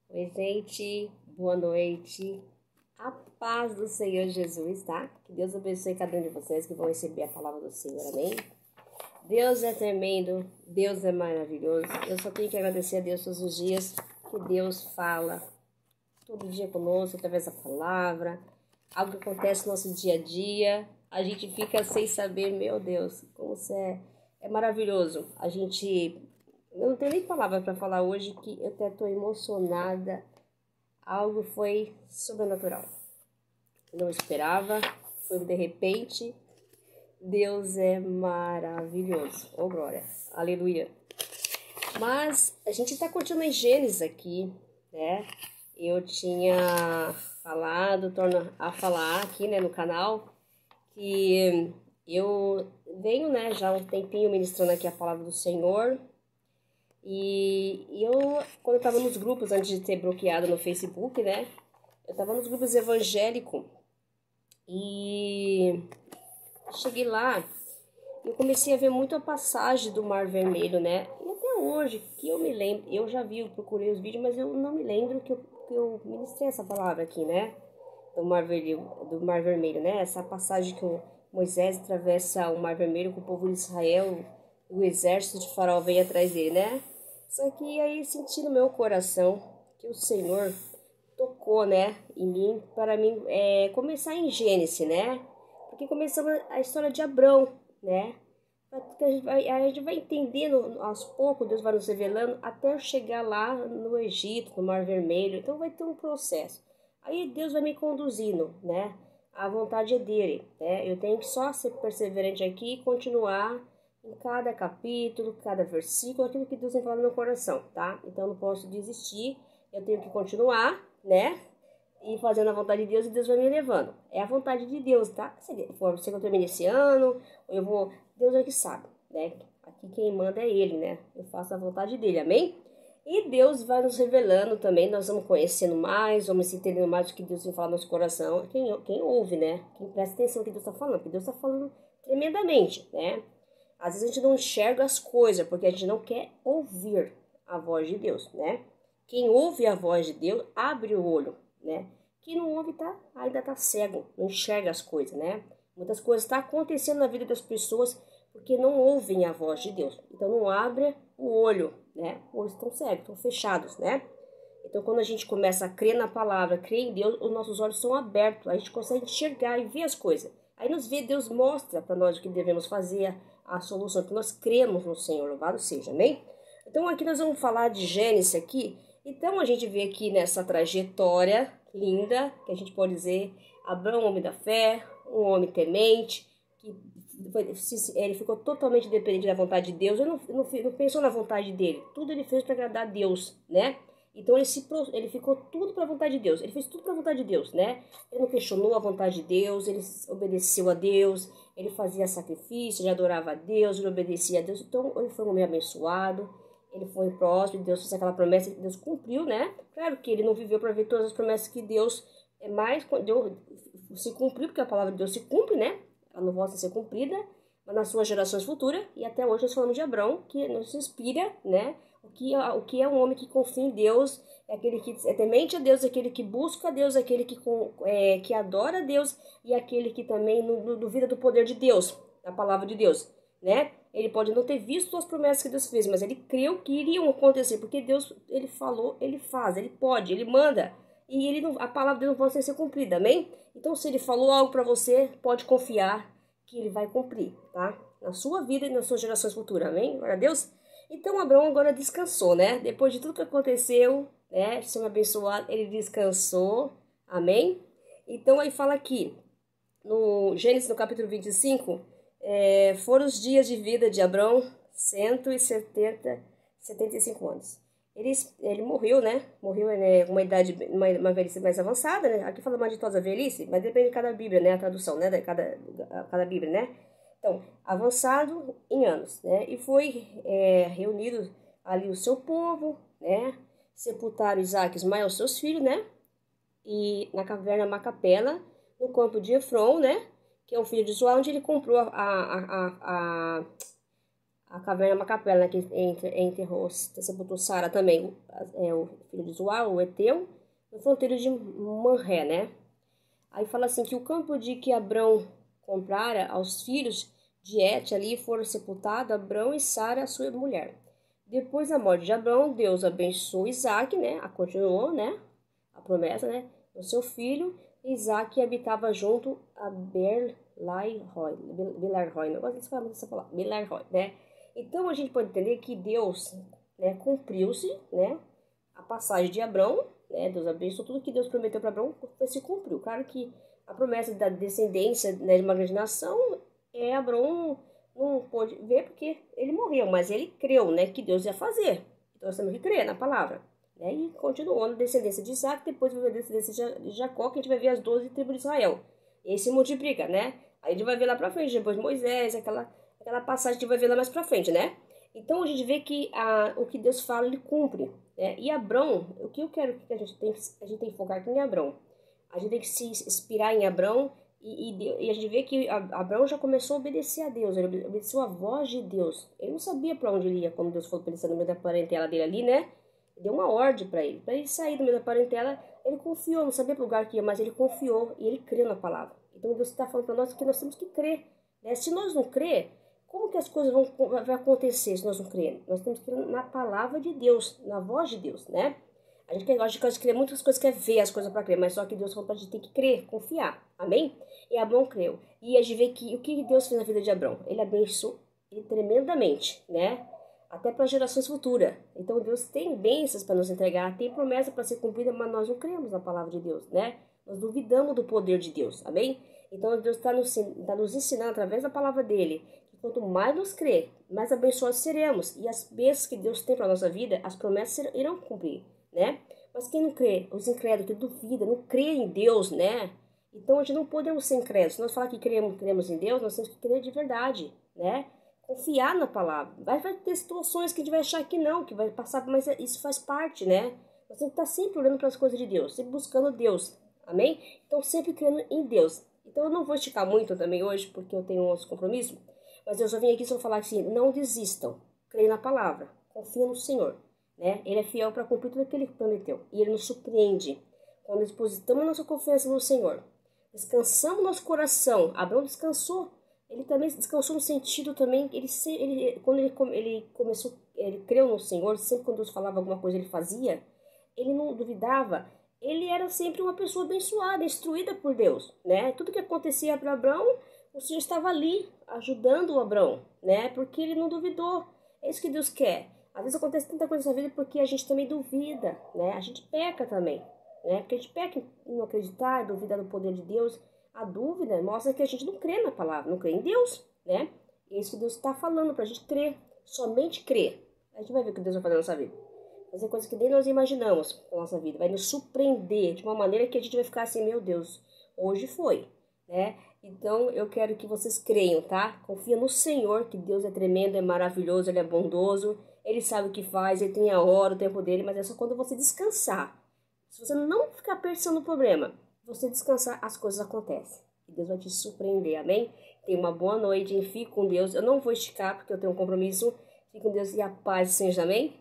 Oi, gente, boa noite. A paz do Senhor Jesus, tá? Que Deus abençoe cada um de vocês que vão receber a palavra do Senhor, amém? Deus é tremendo, Deus é maravilhoso. Eu só tenho que agradecer a Deus todos os dias que Deus fala todo dia conosco, através da palavra. Algo que acontece no nosso dia a dia, a gente fica sem saber, meu Deus, como isso é maravilhoso. Eu não tenho nem palavra para falar hoje, que eu até estou emocionada. Algo foi sobrenatural. Não esperava, foi de repente. Deus é maravilhoso. Oh, glória. Aleluia. Mas a gente está continuando em Gênesis aqui, né? Eu tinha falado, torno a falar aqui, né, no canal, que eu venho, né, já há um tempinho ministrando aqui a palavra do Senhor. E eu, quando eu estava nos grupos, antes de ter bloqueado no Facebook, né, eu estava nos grupos evangélicos e cheguei lá e eu comecei a ver muito a passagem do Mar Vermelho, né? E até hoje, que eu me lembro, eu já vi, eu procurei os vídeos, mas eu não me lembro que eu ministrei essa palavra aqui, né? Do Mar Vermelho, né? Essa passagem que o Moisés atravessa o Mar Vermelho com o povo de Israel, e o exército de Faraó vem atrás dele, né? Só que aí senti no meu coração que o Senhor tocou, né, em mim, para mim começar em Gênesis, né? Porque começamos a história de Abrão, né? A gente vai entendendo aos poucos, Deus vai nos revelando até chegar lá no Egito, no Mar Vermelho. Então vai ter um processo. Aí Deus vai me conduzindo, né? A vontade é dele, né? Eu tenho que só ser perseverante aqui e continuar em cada capítulo, cada versículo, aquilo que Deus me fala no meu coração, tá? Então eu não posso desistir, eu tenho que continuar, né? E fazendo a vontade de Deus, e Deus vai me levando. É a vontade de Deus, tá? Se eu termine esse ano, eu vou... Deus é que sabe, né? Aqui quem manda é Ele, né? Eu faço a vontade dEle, amém? E Deus vai nos revelando também, nós vamos conhecendo mais, vamos entendendo mais o que Deus vai falar no nosso coração. Quem ouve, né? Quem presta atenção no que Deus está falando, porque Deus está falando tremendamente, né? Às vezes a gente não enxerga as coisas, porque a gente não quer ouvir a voz de Deus, né? Quem ouve a voz de Deus, abre o olho, né? Quem não ouve ainda tá cego, não enxerga as coisas, né? Muitas coisas estão acontecendo na vida das pessoas porque não ouvem a voz de Deus. Então não abre o olho, né? Ou estão cegos, estão fechados, né? Então quando a gente começa a crer na palavra, crer em Deus, os nossos olhos são abertos, a gente consegue enxergar e ver as coisas. Aí nos vê, Deus mostra para nós o que devemos fazer, a solução, que nós cremos no Senhor, louvado seja, amém? Então aqui nós vamos falar de Gênesis aqui. Então a gente vê aqui nessa trajetória linda, que a gente pode dizer, Abraão, homem da fé, um homem temente, que ele ficou totalmente dependente da vontade de Deus, ele não pensou na vontade dele, tudo ele fez para agradar a Deus, né? Então ele ficou tudo para a vontade de Deus, ele fez tudo para a vontade de Deus, né? Ele não questionou a vontade de Deus, ele obedeceu a Deus, ele fazia sacrifício, ele adorava a Deus, ele obedecia a Deus, então ele foi um homem abençoado. Ele foi próspero, Deus fez aquela promessa que Deus cumpriu, né? Claro que ele não viveu para ver todas as promessas que Deus Deus se cumpriu, porque a palavra de Deus se cumpre, né? Ela não volta a ser cumprida, mas nas suas gerações futuras. E até hoje nós falamos de Abraão, que nos inspira, né? O que é um homem que confia em Deus, é aquele que é temente a Deus, é aquele que busca a Deus, é aquele que adora a Deus e é aquele que também não duvida do poder de Deus, da palavra de Deus, né? Ele pode não ter visto as promessas que Deus fez, mas ele creu que iriam acontecer, porque Deus, ele falou, ele faz, ele pode, ele manda, e ele não, a palavra dele não pode ser cumprida, amém? Então, se ele falou algo para você, pode confiar que ele vai cumprir, tá? Na sua vida e nas suas gerações futuras, amém? Glória a Deus. Então, Abraão agora descansou, né? Depois de tudo que aconteceu, né? Ser abençoado, ele descansou, amém? Então, aí fala aqui, no Gênesis, no capítulo 25, foram os dias de vida de Abrão, 175 anos. Ele morreu, né? Morreu com uma idade, uma velhice mais avançada, né? Aqui fala mais de toda a velhice, mas depende de cada Bíblia, né? A tradução, né? De cada Bíblia, né? Então, avançado em anos, né? E foi reunido ali o seu povo, né? Sepultaram Isaac e Ismael, seus filhos, né? E na caverna Macapela, no campo de Efron, né? Que é o filho de Zoar, onde ele comprou a caverna é uma capela, né, que enterrou, sepultou Sara também, o filho de Zoar, o Eteu, no fronteiro de Manré, né? Aí fala assim que o campo de que Abrão comprara aos filhos de Et ali foram sepultados Abrão e Sara, sua mulher. Depois da morte de Abrão, Deus abençoou Isaac, né? Continuou, né? A promessa, né? O seu filho, Isaac habitava junto a Belar-Roi, não gosto de falar essa palavra, Belar-Roi, né? Então a gente pode entender que Deus, né, cumpriu-se, né? A passagem de Abrão, né? Deus abençoou tudo que Deus prometeu para Abrão, se cumpriu. Claro que a promessa da descendência, né, de uma grande nação, Abrão não pôde ver porque ele morreu, mas ele creu, né, que Deus ia fazer. Então nós temos que crer na palavra. Né? E continuou na descendência de Isaac, depois vai ver a descendência de Jacó, que a gente vai ver as 12 tribos de Israel. E aí se multiplica, né? Aí a gente vai ver lá pra frente, depois Moisés, aquela passagem que a gente vai ver lá mais pra frente, né? Então a gente vê que o que Deus fala, ele cumpre. Né? E Abrão, o que eu quero que a gente tem que focar aqui em Abrão. A gente tem que se inspirar em Abrão e a gente vê que Abrão já começou a obedecer a Deus, ele obedeceu a voz de Deus. Ele não sabia para onde ele ia quando Deus falou para ele sair no meio da parentela dele ali, né? Deu uma ordem para ele sair do meio da parentela. Ele confiou, não sabia para o lugar que ia, mas ele confiou e ele creu na palavra. Então Deus está falando para nós que nós temos que crer. Né? Se nós não crer, como que as coisas vão acontecer se nós não crermos? Nós temos que crer na palavra de Deus, na voz de Deus, né? A gente gosta de crer muitas coisas, quer ver as coisas para crer, mas só que Deus falou para a gente ter que crer, confiar, amém? E Abrão creu. E a gente vê que o que Deus fez na vida de Abrão? Ele abençoou ele tremendamente, né? Até para gerações futuras. Então Deus tem bênçãos para nos entregar, tem promessa para ser cumprida, mas nós não cremos na palavra de Deus, né? Nós duvidamos do poder de Deus, amém? Então Deus está nos ensinando através da palavra dele, que quanto mais nos crer, mais abençoados seremos. E as bênçãos que Deus tem para a nossa vida, as promessas irão cumprir, né? Mas quem não crê, os incrédulos, que duvida, não crê em Deus, né? Então a gente não podemos ser incrédulos. Se nós falar que cremos em Deus, nós temos que crer de verdade, né? Confiar na palavra. Vai ter situações que a gente vai achar que não, que vai passar, mas isso faz parte, né? Nós temos que estar sempre olhando para as coisas de Deus, sempre buscando Deus, amém? Então sempre crendo em Deus. Então eu não vou esticar muito também hoje, porque eu tenho outros compromissos, mas eu só vim aqui só falar assim, não desistam, creia na palavra, confia no Senhor, né? Ele é fiel para cumprir tudo o que Ele prometeu, e Ele nos surpreende quando depositamos nossa confiança no Senhor. Descansamos nosso coração. Abraão descansou. Ele também descansou no sentido também, quando ele começou, ele creu no Senhor, sempre quando Deus falava alguma coisa ele fazia, ele não duvidava, ele era sempre uma pessoa abençoada, instruída por Deus, né? Tudo que acontecia para Abraão, o Senhor estava ali, ajudando o Abraão, né? Porque ele não duvidou, é isso que Deus quer. Às vezes acontece tanta coisa na vida porque a gente também duvida, né? A gente peca também, né? Porque a gente peca em não acreditar, duvidar do poder de Deus. A dúvida mostra que a gente não crê na palavra, não crê em Deus, né? E é isso que Deus está falando pra gente crer, somente crer. A gente vai ver o que Deus vai fazer na nossa vida. Fazer coisas que nem nós imaginamos na nossa vida. Vai nos surpreender de uma maneira que a gente vai ficar assim, meu Deus, hoje foi, né? Então eu quero que vocês creiam, tá? Confia no Senhor, que Deus é tremendo, é maravilhoso, Ele é bondoso, Ele sabe o que faz, Ele tem a hora, o tempo dele, mas é só quando você descansar. Se você não ficar pensando no problema, você descansar, as coisas acontecem. E Deus vai te surpreender, amém? Tenha uma boa noite, fique com Deus. Eu não vou esticar porque eu tenho um compromisso. Fique com Deus e a paz seja, amém?